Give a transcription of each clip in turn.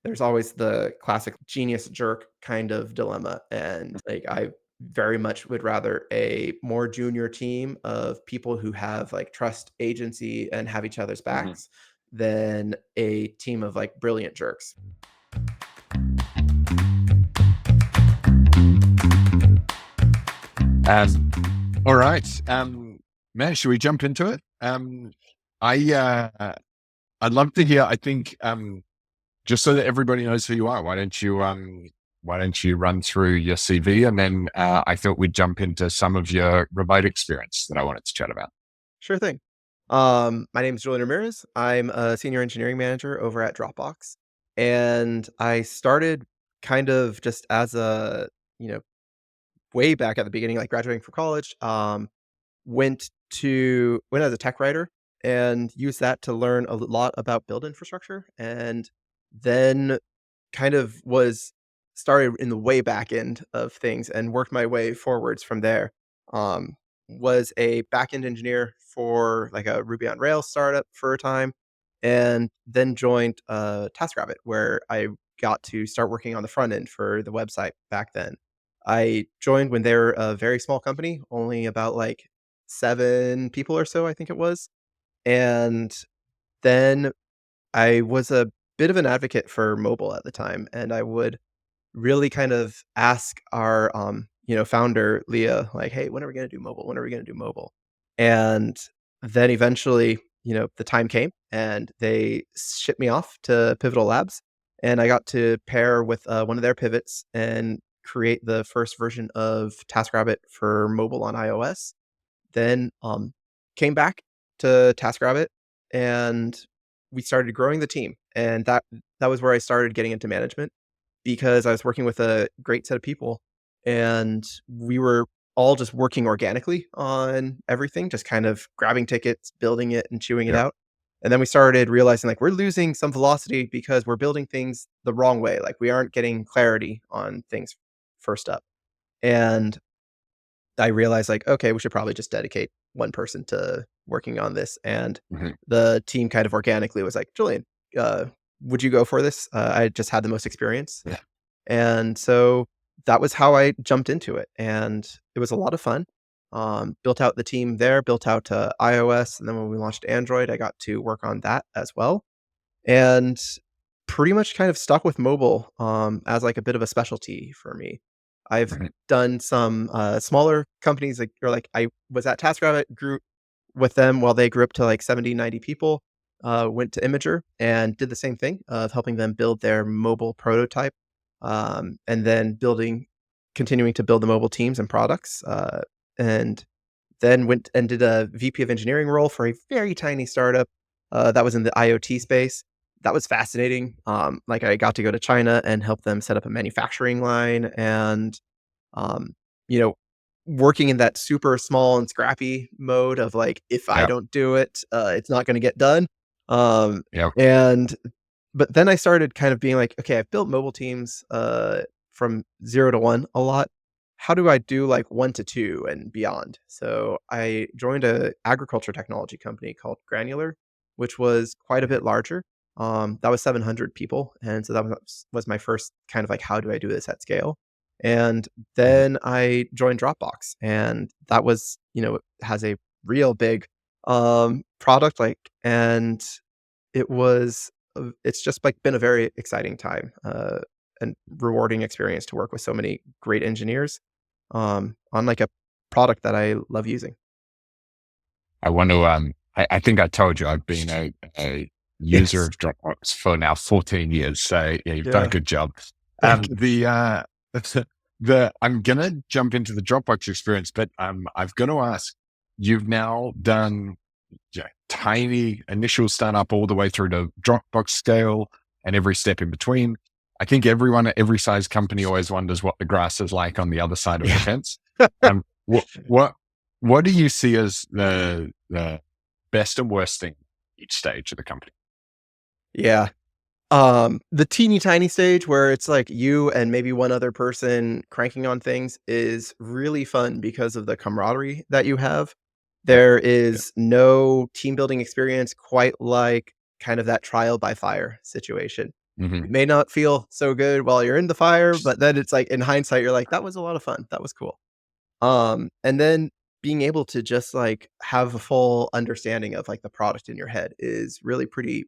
there's always the classic genius jerk kind of dilemma. And like I very much would rather a more junior team of people who have like trust agency and have each other's Mhm. backs than a team of like brilliant jerks. All right. Man, should we jump into it? I I'd love to hear. I think just so that everybody knows who you are, why don't you run through your CV, and then I thought we'd jump into some of your remote experience that I wanted to chat about. Sure thing. My name is Julian Ramirez. I'm a senior engineering manager over at Dropbox. And I started kind of just as a, you know, way back at the beginning, like graduating from college, went as a tech writer and used that to learn a lot about build infrastructure. And then kind of was started in the way back end of things and worked my way forwards from there. Um, was a backend engineer for like a Ruby on Rails startup for a time, and then joined TaskRabbit, where I got to start working on the front end for the website back then. I joined when they were a very small company, only about like 7 people or so, I think it was. And then I was a bit of an advocate for mobile at the time, and I would really kind of ask our, founder, Leah, like, "Hey, when are we gonna do mobile? When are we gonna do mobile?" And then eventually, the time came and they shipped me off to Pivotal Labs, and I got to pair with, one of their pivots and create the first version of TaskRabbit for mobile on iOS. Then, came back to TaskRabbit, and we started growing the team, and that was where I started getting into management because I was working with a great set of people, and we were all just working organically on everything, just kind of grabbing tickets, building it, and chewing it Yeah. out. And then we started realizing, like, we're losing some velocity because we're building things the wrong way, like, we aren't getting clarity on things first up. And I realized like, okay, we should probably just dedicate one person to working on this. And Mhm. the team kind of organically was like, Julian, uh, would you go for this? I just had the most experience. Yeah. And so that was how I jumped into it. And it was a lot of fun. Built out the team there, built out iOS. And then when we launched Android, I got to work on that as well. And pretty much kind of stuck with mobile, as, like, a bit of a specialty for me. I've Mhm. done some, smaller companies, like I was at TaskRabbit, grew with them while they grew up to, like, 70, 90 people, went to Imgur and did the same thing of helping them build their mobile prototype, and then continuing to build the mobile teams and products, and then went and did a VP of engineering role for a very tiny startup, that was in the IoT space. That was fascinating. Like, I got to go to China and help them set up a manufacturing line and, um, you know, working in that super small and scrappy mode of, like, if I Yeah. don't do it, it's not gonna get done. Um, Yeah. and but then I started kind of being like, "Okay, I've built mobile teams, from 0 to 1 a lot. How do I do, like, 1 to 2 and beyond?" So, I joined a agriculture technology company called Granular, which was quite a bit larger. That was 700 people, and so that was my first kind of like, "How do I do this at scale?" And Mhm. then I joined Dropbox, and that was, has a real big, product, like, and it's just, like, been a very exciting time, and rewarding experience to work with so many great engineers, on, like, a product that I love using. I want to. I think I told you I've been a user Yes. of Dropbox for now 14 years. So yeah, you've done a Yeah. good job. Thank you. The the I'm gonna jump into the Dropbox experience, but I've got to ask. You've now done, yeah, tiny initial startup all the way through to Dropbox scale and every step in between. I think everyone at every size company always wonders what the grass is like on the other side of the Yeah. fence. What what do you see as the best and worst thing each stage of the company? Yeah. The teeny tiny stage where it's like you and maybe one other person cranking on things is really fun because of the camaraderie that you have. Yeah, There yeah, is no team building experience quite like kind of that trial by fire situation. Hmm. It may not feel so good while you're in the fire, but then it's like in hindsight, you're like, that was a lot of fun. That was cool. And then being able to just like have a full understanding of like the product in your head is really pretty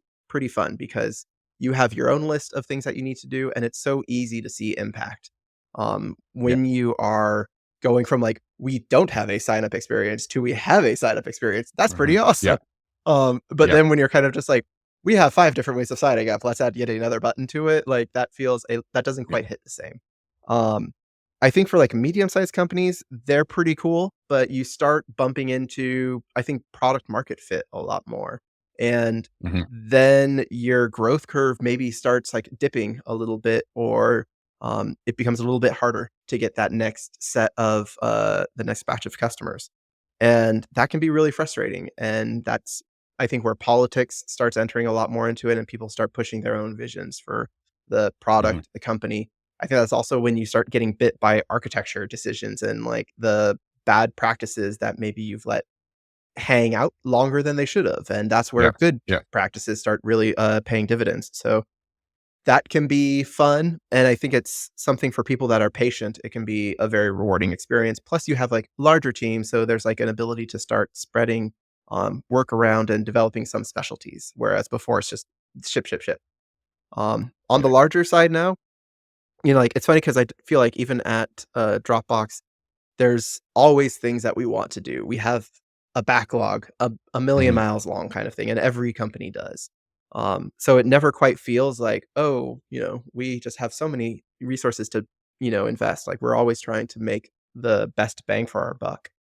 fun because you have your own list of things that you need to do, and it's so easy to see impact. Yeah. When you are going from like we don't have a sign up experience to we have a sign up experience, that's Hmm. pretty awesome. Yeah. But Yeah. then when you're kind of just like we have 5 different ways of signing up, let's add yet another button to it, like that doesn't Yeah. quite hit the same. Um, I think for, like, medium-sized companies, they're pretty cool, but you start bumping into, I think, product market fit a lot more, and Hmm. then your growth curve maybe starts, like, dipping a little bit or, it becomes a little bit harder to get that next set of, the next batch of customers, and that can be really frustrating, and that's, I think, where politics starts entering a lot more into it and people start pushing their own visions for the Hmm. product, the company. I think that's also when you start getting bit by architecture decisions and, like, the bad practices that maybe you've let hang out longer than they should have, and that's where Yeah. good Yeah. practices start really, paying dividends, so that can be fun, and I think it's something for people that are patient, it can be a very rewarding experience, plus you have, like, larger teams, so there's, like, an ability to start spreading, work around and developing some specialties, whereas before it's just ship, ship, ship. On Yeah. the larger side now, like, it's funny because I feel like even at, Dropbox, there's always things that we want to do. We have a backlog, a million Hmm. miles long kind of thing, and every company does. So it never quite feels like, "Oh, we just have so many resources to, invest." Like, we're always trying to make the best bang for our buck.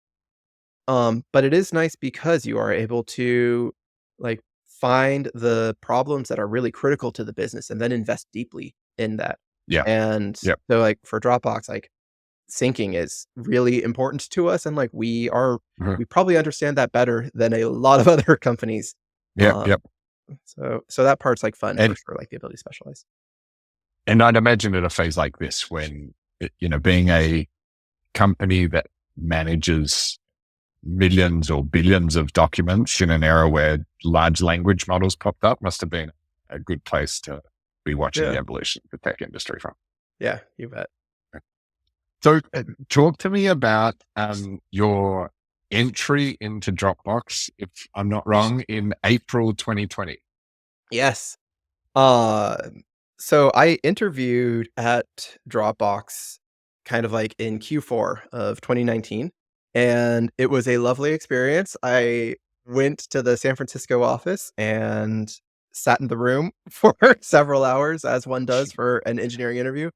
But it is nice because you are able to, like, find the problems that are really critical to the business and then invest deeply in that. Yeah. And Yeah. so, like, for Dropbox, like, syncing is really important to us, and, like, Mhm. we probably understand that better than a lot of other companies. Yeah. Um, Yeah. so that part's, like, fun for And sure, like, the ability to specialize. I'd imagine at a phase like this, when being a company that manages millions or billions of documents in an era where large language models popped up, must have been a good place to be watching the Yeah. evolution of the tech industry from. Yeah, you bet. So, talk to me about your entry into Dropbox, if I'm not wrong, in April 2020. Yes. Uh, so I interviewed at Dropbox kind of like in Q4 of 2019, and it was a lovely experience. I went to the San Francisco office and sat in the room for several hours, as one does for an engineering interview,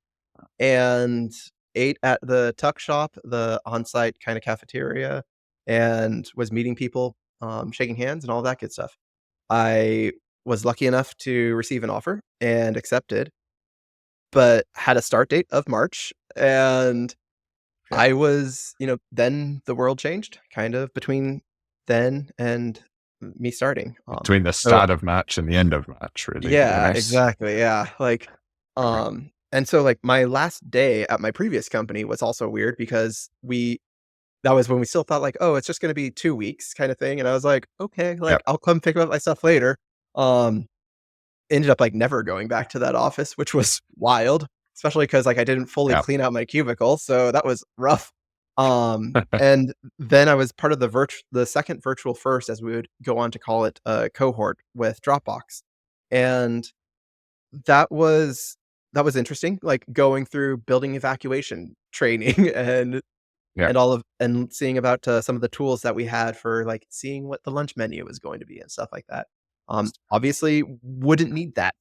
and ate at the tuck shop, the on-site kind of cafeteria, and was meeting people, shaking hands and all that good stuff. I was lucky enough to receive an offer and accepted, but had a start date of March, and Yeah. then the world changed kind of between then and me starting. Between the So start of March and the end of March, really. What a yeah, mess. exactly, yeah, like, and so, like, my last day at my previous company was also weird because we that was when we still thought like, "Oh, it's just gonna be 2 weeks," kinda thing, and I was like, "Okay, Yep. like, I'll come pick up my stuff later." Um Ended up, like, never going back to that office, which was wild, especially because like, I didn't fully Yep. clean out my cubicle, so that was rough. And then I was part of the second virtual first, as we would go on to call it, cohort with Dropbox, and that was that was interesting, like, going through building evacuation training Yeah. and seeing about, some of the tools that we had for, like, seeing what the lunch menu was going to be and stuff like that. Obviously, wouldn't need that.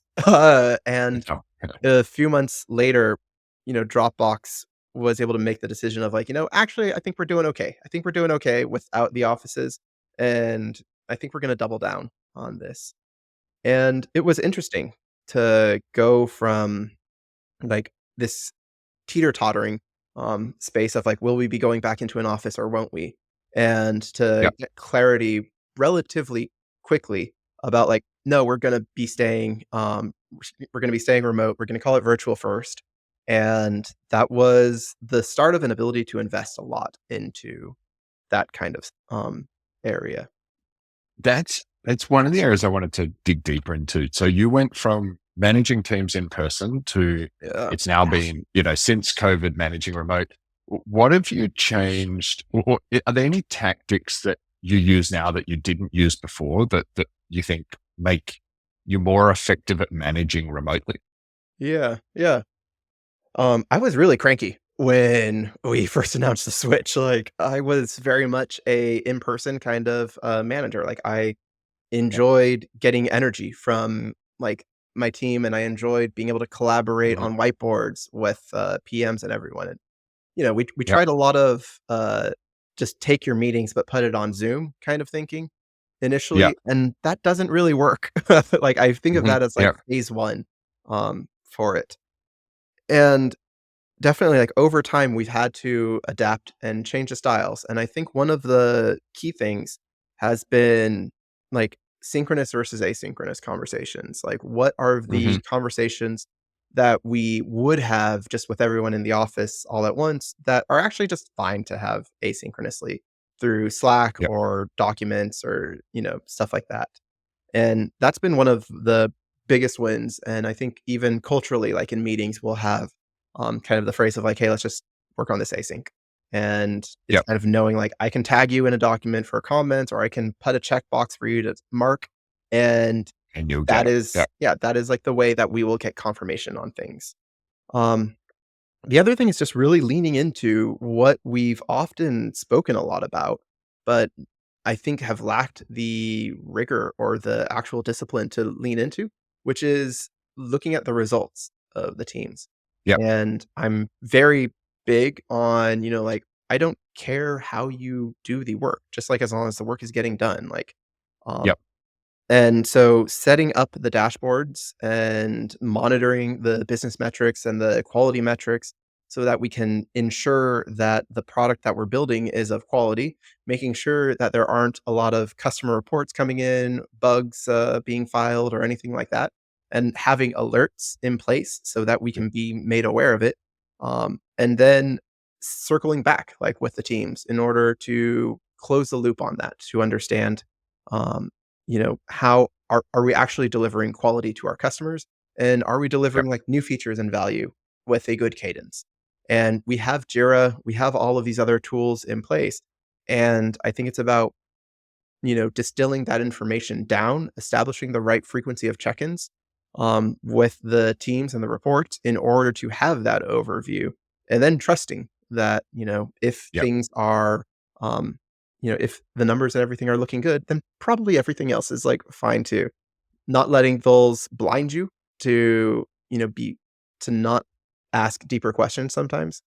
And Oh, yeah. a few months later, Dropbox was able to make the decision of like, "Actually, I think we're doing okay. I think we're doing okay without the offices, and I think we're gonna double down on this." And it was interesting to go from, like, this teeter-tottering, space of, like, will we be going back into an office or won't we? And to Yep. get clarity relatively quickly about, like, no, we're gonna be staying remote, we're gonna call it virtual first, and that was the start of an ability to invest a lot into that kind of, area. That's one of the areas I wanted to dig deeper into. So you went from managing teams in person to Yeah. it's now been, since COVID, managing remote. What have you changed? Or are there any tactics that you use now that you didn't use before that you think make you more effective at managing remotely? Yeah. Yeah. I was really cranky when we first announced the Switch. Like, I was very much a in-person kind of manager. Like, I Yeah. enjoyed getting energy from like my team, and I enjoyed being able to collaborate Mhm. on whiteboards with PMs and everyone. And we Yep. tried a lot of just take your meetings but put it on Zoom kind of thinking Yeah. initially, and that doesn't really work. Like, I think of Mhm. that as like Yeah. phase one for it. And definitely, like, over time, we've had to adapt and change the styles, and I think one of the key things has been, like, synchronous versus asynchronous conversations. Like, what are Hmm. the conversations that we would have just with everyone in the office all at once that are actually just fine to have asynchronously through Slack Yep. or documents or, stuff like that? And that's been one of the biggest wins, and I think even culturally, like, in meetings, we'll have, kind of the phrase of, like, "Hey, let's just work on this async." And it's Yep. kind of knowing, like, I can tag you in a document for a comment, or I can put a checkbox for you to mark, and And you'll get that it. Yeah. is yeah, that is, like, the way that we will get confirmation on things. Um the other thing is just really leaning into what we've often spoken a lot about, but I think have lacked the rigor or the actual discipline to lean into, which is looking at the results of the teams. Yep. And I'm very big on, like, I don't care how you do the work, just like as long as the work is getting done. Like, um, Yep. and so setting up the dashboards and monitoring the business metrics and the quality metrics so that we can ensure that the product that we're building is of quality, making sure that there aren't a lot of customer reports coming in, bugs being filed, or anything like that, and having alerts in place so that we Yep. can be made aware of it. And then circling back, like with the teams, in order to close the loop on that, to understand um, how are we actually delivering quality to our customers? And are we Yep. delivering like new features and value with a good cadence? And we have Jira, we have all of these other tools in place. And I think it's about, distilling that information down, establishing the right frequency of check-ins with the teams and the reports in order to have that overview, and then trusting that, if Yep. things are, um, if the numbers and everything are looking good, then probably everything else is like fine too. Not letting those blind you to, be to not ask deeper questions sometimes,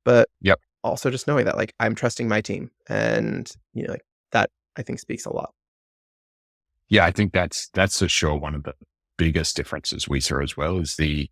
but Yep. also just knowing that like I'm trusting my team, and like that I think speaks a lot. Yeah. I think that's for sure one of the biggest differences we saw as well is the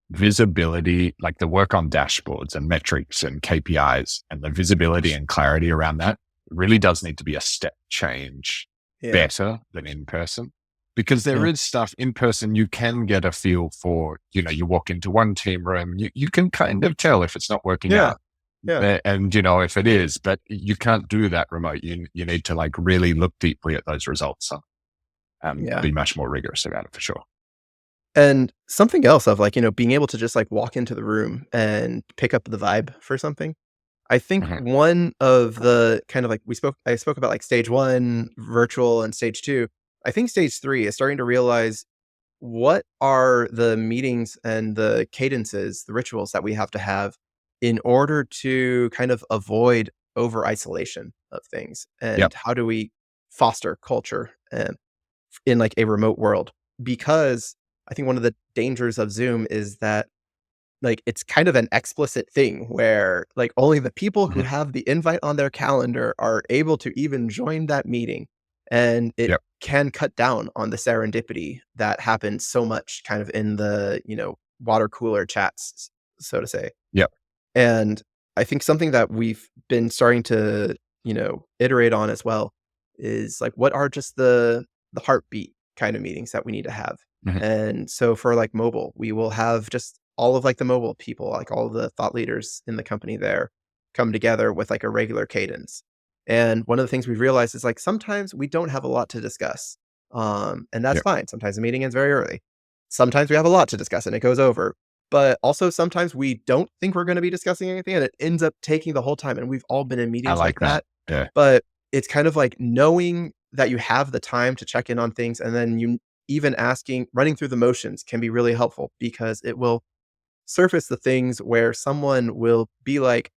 visibility, like the work on dashboards and metrics and KPIs and the visibility and clarity around that really does need to be a step change Yeah. better than in person. Because there Yeah. is stuff in person you can get a feel for, you walk into one team room, you can kind of tell if it's not working Yeah. out. Yeah. And if it is, but you can't do that remote. You need to like really look deeply at those results and Yeah. be much more rigorous about it for sure. And something else of like, being able to just like walk into the room and pick up the vibe for something. I think Mhm. one of the kind of like I spoke about like stage 1 virtual and stage 2. I think stage 3 is starting to realize what are the meetings and the cadences, the rituals that we have in order to kind of avoid over isolation of things, Yep. and how do we foster culture in like a remote world? Because I think one of the dangers of Zoom is that like it's kind of an explicit thing where like only the people who Mhm. have the invite on their calendar are able to even join that meeting, and it Yep. can cut down on the serendipity that happens so much kind of in the, water cooler chats, so to say. Yep. And I think something that we've been starting to, iterate on as well is like what are just the heartbeat kind of meetings that we need to have. Mhm. And so for like mobile, we will have just all of like the mobile people, like all the thought leaders in the company there come together with like a regular cadence. And one of the things we've realized is like sometimes we don't have a lot to discuss. And that's Yep. fine. Sometimes the meeting ends very early. sometimes we have a lot to discuss and it goes over. But also sometimes we don't think we're gonna be discussing anything and it ends up taking the whole time, and we've all been in I meetings like like that. that. Yeah. But it's kind of like knowing that you have the time to check in on things, and then you even asking running through the motions can be really helpful because it will surface the things where someone will be like,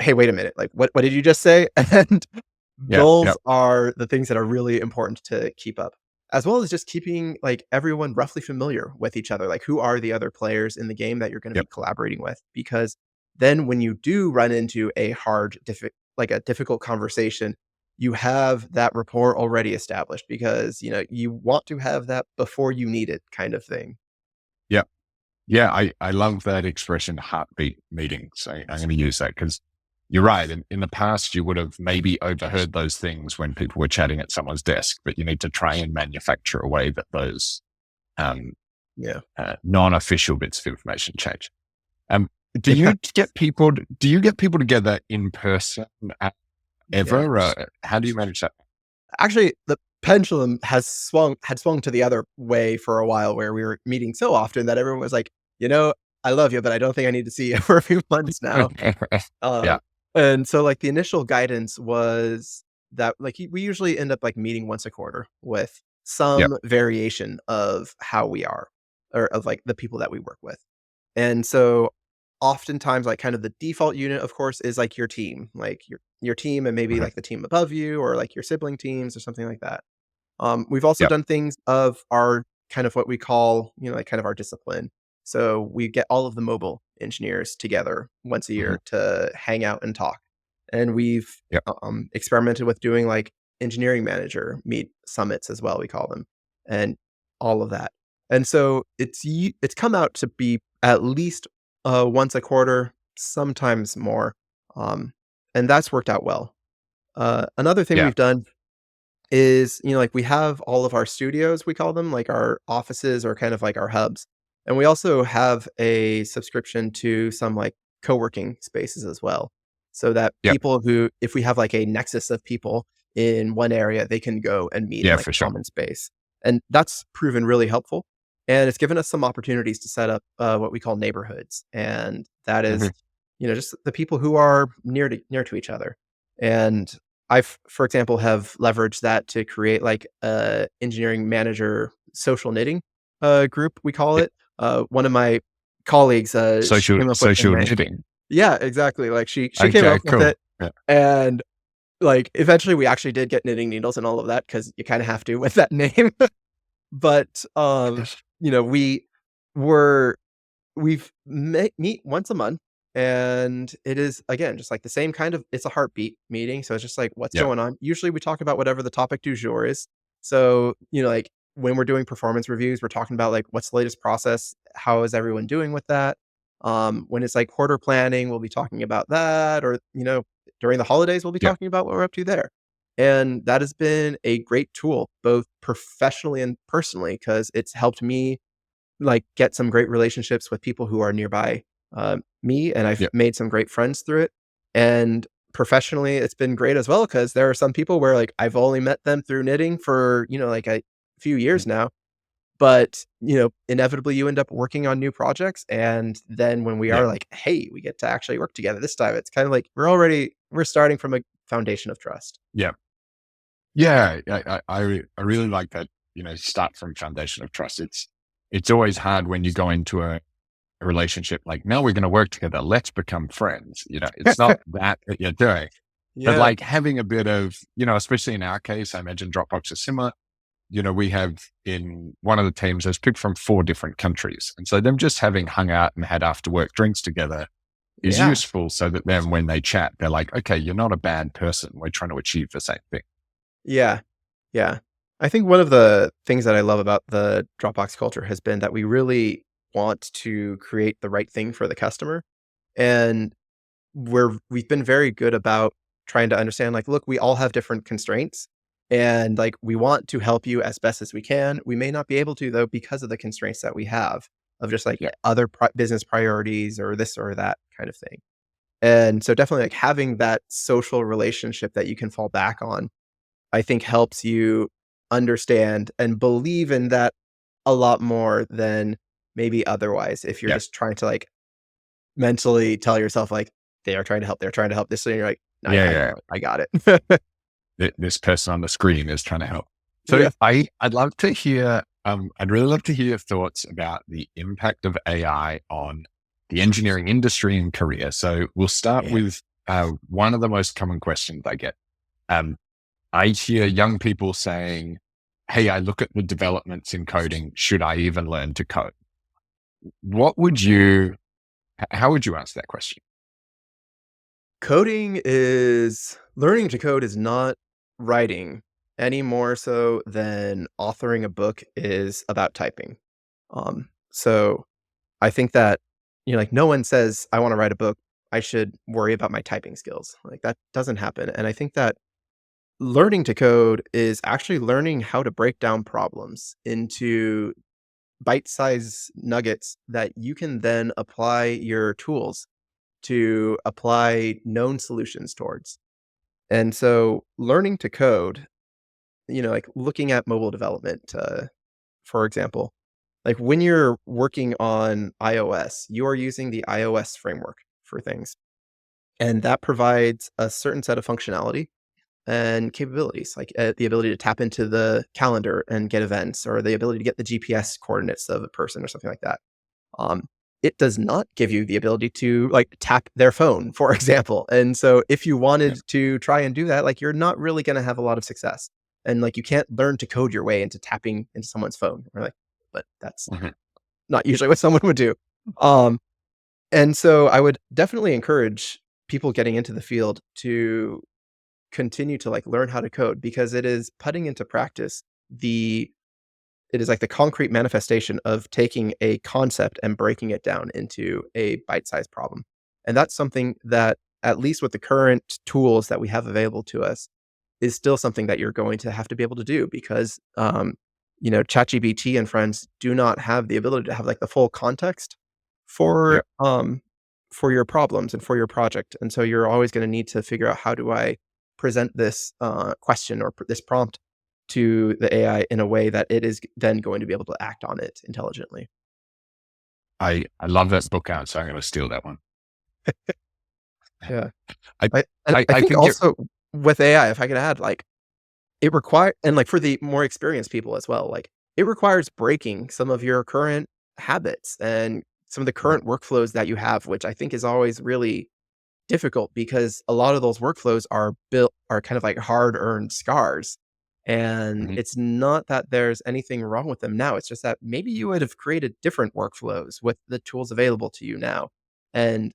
"Hey, wait a minute, like, what did you just say?" And Yeah. those Yep. are the things that are really important to keep up, as well as just keeping, like, everyone roughly familiar with each other, like, who are the other players in the game that you're gonna be Yep. collaborating with, because then when you do run into a a difficult conversation, you have that rapport already established because, you want to have that before you need it kind of thing. Yep. Yeah, I love that expression, heartbeat meetings. I'm going to use that because you're right. In the past, you would have maybe overheard those things when people were chatting at someone's desk, but you need to try and manufacture a way that those um, Yeah. non-official bits of information change. Um, Yeah. do you get people together in person Yeah. ever? How do you manage that? Actually, the pendulum had swung to the other way for a while where we were meeting so often that everyone was like, I love you, but I don't think I need to see you for a few months now." Yeah. Um, and so, like, the initial guidance was that, like, we usually end up, like, meeting once a quarter with Yep. some variation of how we are, or of, like, the people that we work with. And so, oftentimes, like, kind of the default unit, of course, is, like, your team, like, your team and maybe, Mhm. like, the team above you or, like, your sibling teams or something like that. We've also Yep. done things of our kind of what we call, like, kind of our discipline. So we get all of the mobile engineers together once a Mhm. year to hang out and talk. And we've Yep. experimented with doing like engineering manager meet summits as well, we call them, and all of that. And so it's come out to be at least once a quarter, sometimes more. Um, and that's worked out well. Another thing Yeah. we've done is, like, we have all of our studios, we call them, like, our offices or kind of like our hubs, and we also have a subscription to some, like, co-working spaces as well, so that Yep. people who if we have, like, a nexus of people in one area, they can go and meet in, Yeah, like, for a sure. common space, and that's proven really helpful, and it's given us some opportunities to set up, what we call neighborhoods, and that Mhm. is, just the people who are near to each other, and I've, for example, have leveraged that to create like a engineering manager social knitting group, we call Yeah. it. One of my colleagues, she Social came up with the social name. knitting. Yeah, exactly. Like she came Okay, up with cool. it, Yeah. and like eventually we actually did get knitting needles and all of that because you kind of have to with that name. But we were we've meet once a month, and it is, again, just like the same kind of it's a heartbeat meeting, so it's just like, "What's Yeah. going on?" Usually, we talk about whatever the topic du jour is. So, like, when we're doing performance reviews, we're talking about, like, what's the latest process? How is everyone doing with that? When it's, like, quarter planning, we'll be talking about that, or, during the holidays, we'll be Yeah. talking about what we're up to there. And that has been a great tool, both professionally and personally, because it's helped me like, get some great relationships with people who are nearby, me, and I've Yeah. made some great friends through it, and professionally, it's been great as well because there are some people where, like, I've only met them through knitting for, like, a few Mhm. years now, but, inevitably, you end up working on new projects, and then when we Yeah. are like, "Hey, we get to actually work together this time," it's kinda like we're starting from a foundation of trust. Yeah. Yeah. I really like that, start from foundation of trust. It's always hard when you go into a relationship like, "No, we're gonna work together. Let's become friends." It's not that you're doing. But Yeah. like having a bit of, especially in our case, I imagine Dropbox is similar. We have in one of the teams, there's people from 4 different countries. And so them just having hung out and had after work drinks together is Yeah. useful so that then when they chat, they're like, okay, you're not a bad person. We're trying to achieve the same thing. Yeah. Yeah. I think one of the things that I love about the Dropbox culture has been that we really want to create the right thing for the customer. And we've been very good about trying to understand, like, look, we all have different constraints. And like we want to help you as best as we can. We may not be able to though because of the constraints that we have of just like Yeah. other business priorities or this or that kind of thing. And so definitely like having that social relationship that you can fall back on I think helps you understand and believe in that a lot more than maybe otherwise if you're Yeah. just trying to, like, mentally tell yourself, like, "They are trying to help, they're trying to help this," and you're like, "No, Yeah. I Yeah. know, I got it." This person on the screen is trying to help. So Yeah. I'd love to hear, I'd really love to hear your thoughts about the impact of AI on the engineering industry and career. So we'll start Man. with one of the most common questions I get. Um, I hear young people saying, "Hey, I look at the developments in coding. Should I even learn to code?" What would you, how would you answer that question? Learning to code is not writing any more so than authoring a book is about typing. So I think that, like, no one says, "I wanna write a book, I should worry about my typing skills." Like, that doesn't happen, and I think that learning to code is actually learning how to break down problems into bite-sized nuggets that you can then apply your tools to apply known solutions towards. And so learning to code, like looking at mobile development, for example, like when you're working on iOS, you are using the iOS framework for things. And that provides a certain set of functionality and capabilities, like the ability to tap into the calendar and get events, or the ability to get the GPS coordinates of a person or something like that. Um, it does not give you the ability to, like, tap their phone, for example, and so if you Yeah. wanted to try and do that, like, you're not really gonna have a lot of success, and, like, you can't learn to code your way into tapping into someone's phone, or like, but that's Mhm. not usually what someone would do. Um, and so I would definitely encourage people getting into the field to continue to, like, learn how to code because it is putting into practice the it is like the concrete manifestation of taking a concept and breaking it down into a bite-sized problem. And that's something that, at least with the current tools that we have available to us, is still something that you're going to have to be able to do because, ChatGPT and friends do not have the ability to have, like, the full context Yeah. for your problems and for your project. And so you're always gonna need to figure out, how do I present this, question or this prompt to the AI in a way that it is then going to be able to act on it intelligently. I love that book out, so I'm going to steal that one. Yeah. I, I I think think also with AI, if I could add, like, it require and, like, for the more experienced people as well, like, it requires breaking some of your current habits and some of the Mhm. current workflows that you have, which I think is always really difficult because a lot of those workflows are kind of like hard-earned scars, and Mhm. it's not that there's anything wrong with them now, it's just that maybe you would have created different workflows with the tools available to you now, and,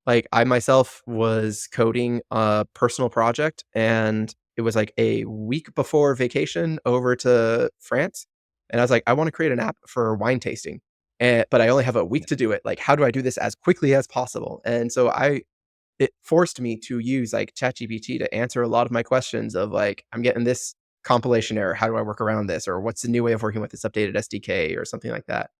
like, I myself was coding a personal project, and it was, like, a week before vacation over to France, and I was like, "I wanna create an app for wine tasting, but I only have a week to do it, like, how do I do this as quickly as possible?" And so it forced me to use, like, ChatGPT to answer a lot of my questions of, like, "I'm getting this compilation error, how do I work around this?" Or, "What's the new way of working with this updated SDK?" Or something like that.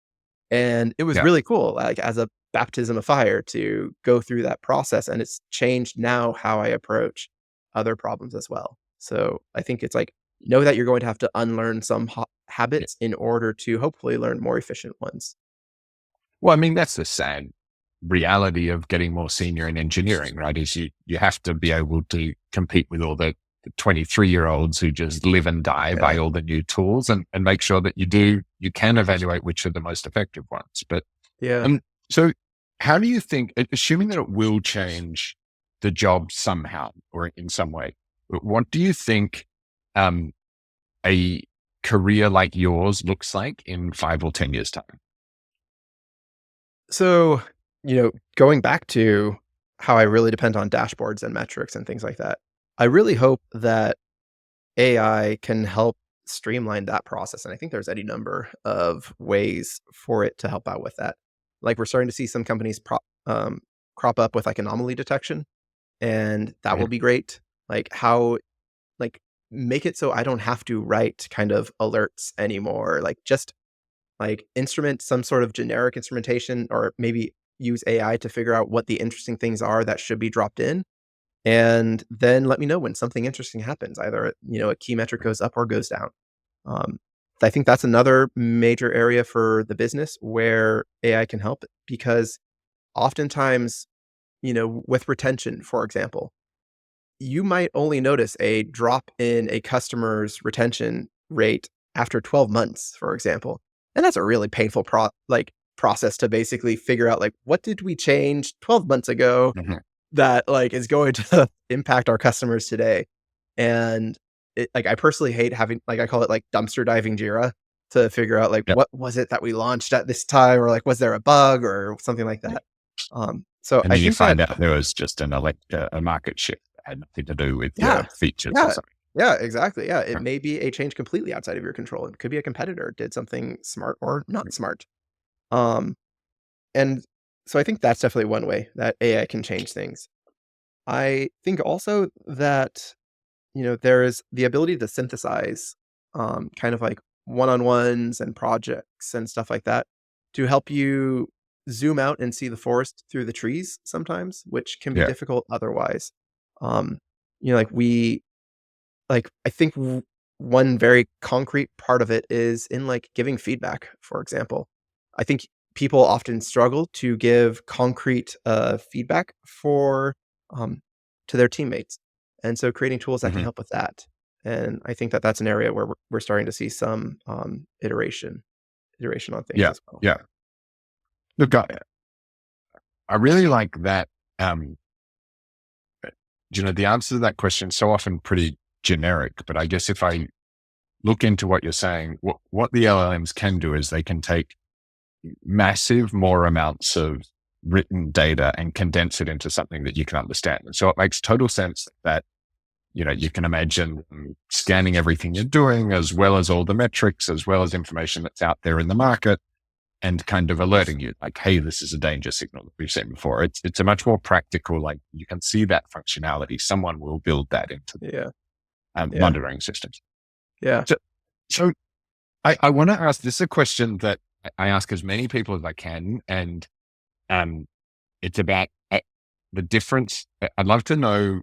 And it was Yeah. really cool, like, as a baptism of fire to go through that process, and it's changed now how I approach other problems as well. So, I think it's like, know that you're going to have to unlearn some Yeah. habits in order to hopefully learn more efficient ones. Well, I mean, that's the sad reality of getting more senior in engineering, right? Is you have to be able to compete with all the 23-year-olds who just live and die by Yeah. all the new tools and make sure that you can evaluate which are the most effective ones. But Yeah. um, so how do you think, assuming that it will change the job somehow or in some way, what do you think um, a career like yours looks like in 5 or 10 years' time? So, going back to how I really depend on dashboards and metrics and things like that, I really hope that AI can help streamline that process. And I think there's any number of ways for it to help out with that. Like, we're starting to see some companies crop up with, like, anomaly detection, and that will Mhm. be great. Like, make it so I don't have to write kind of alerts anymore. Like, just, like, instrument some sort of generic instrumentation, or maybe use AI to figure out what the interesting things are that should be dropped in, and then let me know when something interesting happens. Either, a key metric goes up or goes down. Um, I think that's another major area for the business where AI can help because oftentimes, with retention, for example, you might only notice a drop in a customer's retention rate after 12 months, for example. And that's a really painful process to basically figure out like what did we change 12 months ago Mhm. that like is going to impact our customers today. And I personally hate having like I call it like dumpster diving Jira to figure out like Yep. what was it that we launched at this time or like was there a bug or something like Yeah. that. So And I then you think that find out there was just a market shift that had nothing to do with yeah, your features or yeah, something. yeah, exactly. Yeah, it Yeah. may be a change completely outside of your control. It could be a competitor did something smart or not smart. Um, and so I think that's definitely one way that AI can change things. I think also that there is the ability to synthesize, kind of like one-on-ones and projects and stuff like that to help you zoom out and see the forest through the trees sometimes, which can be Yeah. difficult otherwise. Um, I think one very concrete part of it is in like giving feedback, for example. I think people often struggle to give concrete feedback um, to their teammates. And so creating tools that can Mhm. help with that. And I think that that's an area where we're starting to see some iteration on things Yeah. as well. Yeah. Look, I really like that. Um, the answer to that question is so often pretty generic, but I guess if I look into what you're saying, what the LLMs can do is they can take massive more amounts of written data and condense it into something that you can understand. And so it makes total sense that, you can imagine scanning everything you're doing as well as all the metrics, as well as information that's out there in the market and kind of alerting you like, hey, this is a danger signal that we've seen before. It's a much more practical, like you can see that functionality. Someone will build that into Yeah. Yeah. monitoring systems. Yeah. So, so I want to ask, this is a question that I ask as many people as I can. And um, it's about the difference. I'd love to know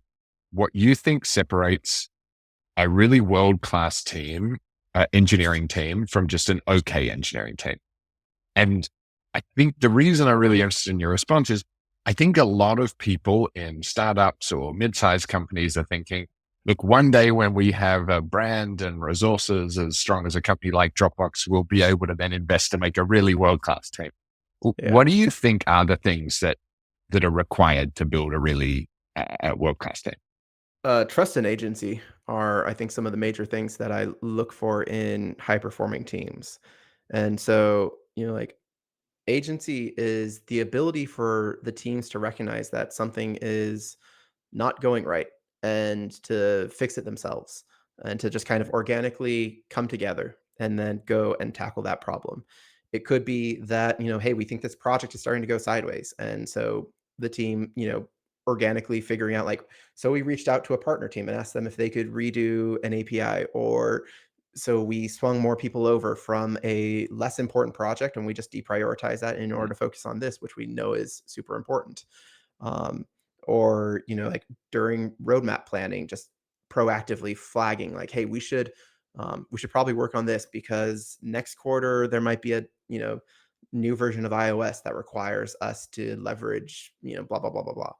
what you think separates a really world-class team, engineering team from just an okay engineering team. And I think the reason I'm really interested in your response is I think a lot of people in startups or mid-sized companies are thinking, look, one day when we have a brand and resources as strong as a company like Dropbox, we'll be able to then invest to make a really world-class team. Yeah. What do you think are the things that are required to build a really world-class team? Trust and agency are, I think, some of the major things that I look for in high performing teams. And so, like agency is the ability for the teams to recognize that something is not going right and to fix it themselves and to just kind of organically come together and then go and tackle that problem. It could be that, hey, we think this project is starting to go sideways. And so the team, organically figuring out like, so we reached out to a partner team and asked them if they could redo an API or so we swung more people over from a less important project and we just deprioritized that in order Mhm. to focus on this, which we know is super important. Um, or, like during roadmap planning, just proactively flagging like, hey, we should probably work on this because next quarter there might be a, new version of iOS that requires us to leverage, blah, blah, blah, blah, blah.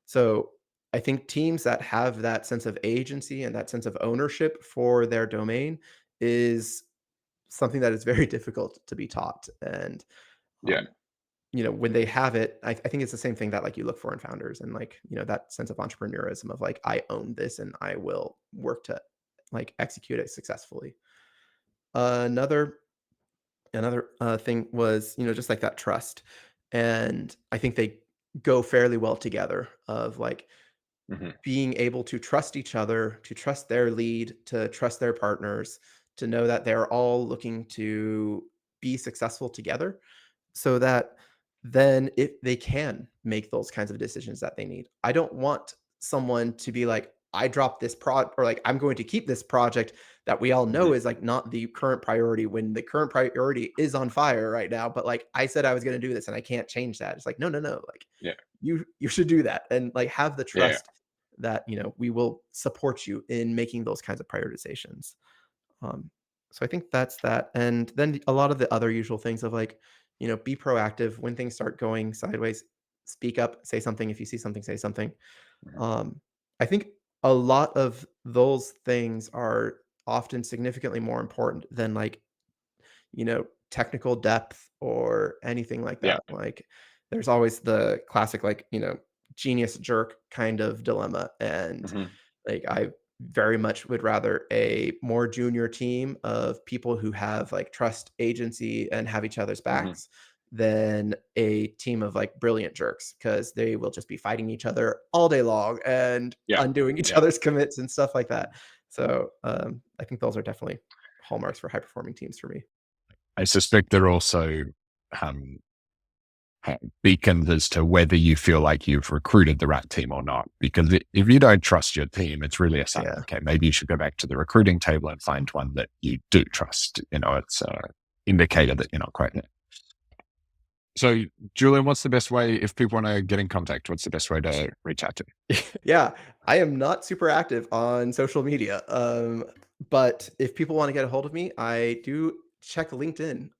So I think teams that have that sense of agency and that sense of ownership for their domain is something that is very difficult to be taught. And Yeah. um, when they have it, I think it's the same thing that like you look for in founders and like, that sense of entrepreneurism of like, I own this and I will work to like execute it successfully. Another thing was, just like that trust. And I think they go fairly well together of like Mhm. being able to trust each other, to trust their lead, to trust their partners, to know that they're all looking to be successful together so that then if they can make those kinds of decisions that they need. I don't want someone to be like, I dropped this or like I'm going to keep this project that we all know Mhm. is like not the current priority when the current priority is on fire right now. But like I said I was going to do this and I can't change that. It's like, no, no, no. Like Yeah. you should do that and like have the Yeah. trust that we will support you in making those kinds of prioritizations. Um, So I think that's that, and then a lot of the other usual things of, like, be proactive when things start going sideways, speak up, say something. If you see something, say something. Um, I think a lot of those things are often significantly more important than, like, technical depth or anything like Yeah. that. Like, there's always the classic, like, genius jerk kind of dilemma. And, Mhm. like, I very much would rather a more junior team of people who have, like, trust agency and have each other's Mhm. backs than a team of, like, brilliant jerks, because they will just be fighting each other all day long and Yeah. undoing each Yeah. other's commits and stuff like that. So I think those are definitely hallmarks for high performing teams for me. I suspect they're also um, beacons as to whether you feel like you've recruited the right team or not. Because if you don't trust your team, it's really a sign. Yeah. Okay, maybe you should go back to the recruiting table and find one that you do trust. It's an indicator that you're not quite there. So, Julian, what's the best way if people want to get in contact? What's the best way to reach out to Yeah, I am not super active on social media, but if people wanna get a hold of me, I do check LinkedIn,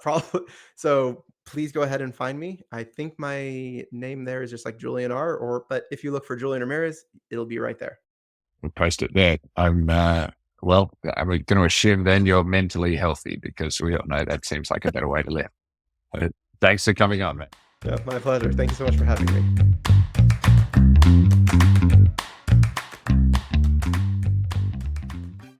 probably. So please go ahead and find me. I think my name there is just like Julian R, but if you look for Julian Ramirez, it'll be right there. you? Post it there. Well, I'm going to assume then you're mentally healthy because we all know that seems like a better way to live. Thanks for coming on, man. Yeah, my pleasure. Thank you so much for having me.